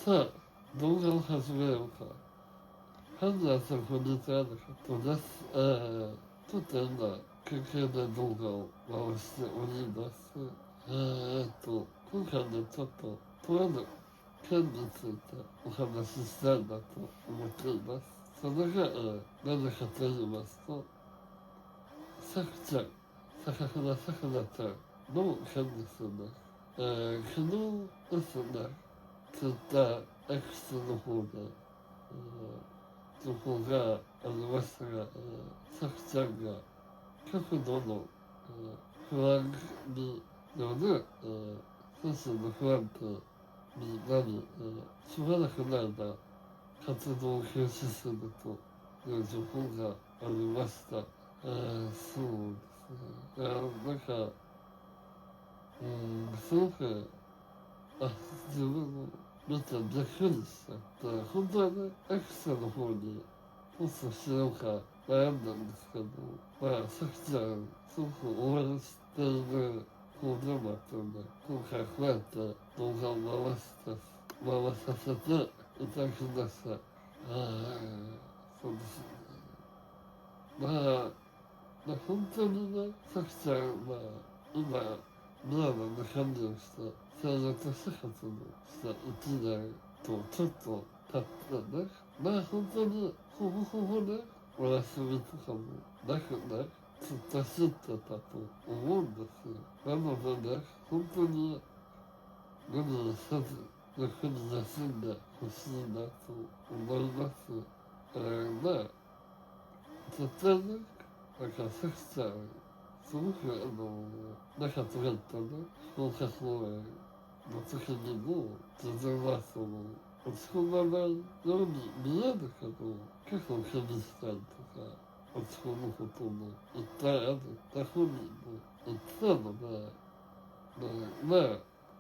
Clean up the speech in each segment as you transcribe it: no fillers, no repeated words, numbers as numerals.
さあ、動画を始めようか。ハンナさん、こんにちは。とです。ちょっと今、休憩で動画を回しております。今回ね、ちょっと、とある件についてお話ししたいなと思っています。それが、何かと言いますと、さくちゃん、坂倉さくらちゃんの件ですね。昨日ですね、ツイッター X の方で、情報がありましたが、さくちゃんが極度の、不安による、精神の不安定になり、しばらくの間活動を休止するという情報がありました。そうですね。なんか、すごく、自分も見てびっくりしちゃって、本当はね、エクサの方にポストしようか悩んだんですけど、さきちゃん、すごく応援している方でもあったので、今回こうやって動画を回させていただきました。そうですね。本当にね、さきちゃんは、今、ミラノに管理をして、生活生活をした1年とちょっと経ってね、本当に、ほぼほぼね、お休みとかもなくね、ずっと知ってたと思うんですよ。なのでね、本当に無理せず、ゆっくり休んでほしいなと思います。絶対ね、なんか、さきちゃん、すごく、中とかったね、福岡公演の時にも、全然その、落ち込まないように見えるけど、結構気にしたりとか、落ち込むこともいっぱいあるって本人も言ってたので、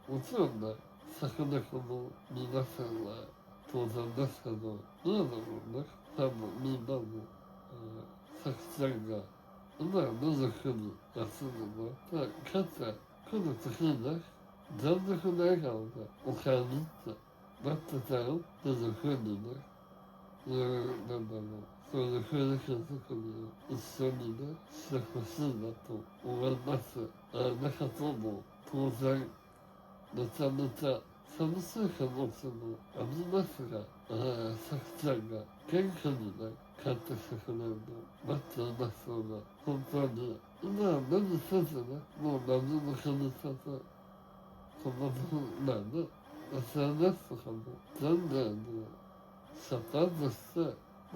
もちろんね、昨年この皆さんは当然ですけど、今でもね、多分みんなも、さきちゃんが、今は野宿に休むので、かつ、来る時にね、全力の笑顔でお帰りってなってたよっていうふうにね、そういう雰囲気作りを一緒にね、してほしいなと思います。中とも当然、めちゃめちゃ寂しい気持ちもありますが、さきちゃんが元気にね、帰ってきてくれるのを待っていますので、本当に、今は何せずね、もう何も気にせず、この分ね、SNS とかも全然もう、シャットアウトして、も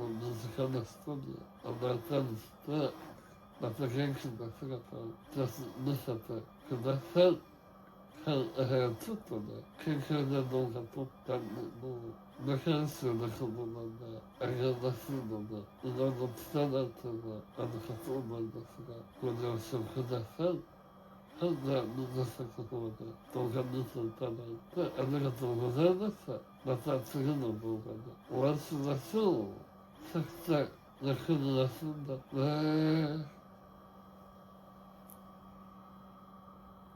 う身近な人に甘えたりして、また元気な姿をぜひ見せてください。はい、ちょっとね、研究で動画撮ったんで、もう、無編集のこのまま上げますので、いろいろ伝えないというのはあるかと思いますが、ご了承ください。はい、じゃあ、皆さんの方で動画見ていただいて、ありがとうございました。また次の動画でお会いしましょう。さくちゃん、ゆっくり休んだね。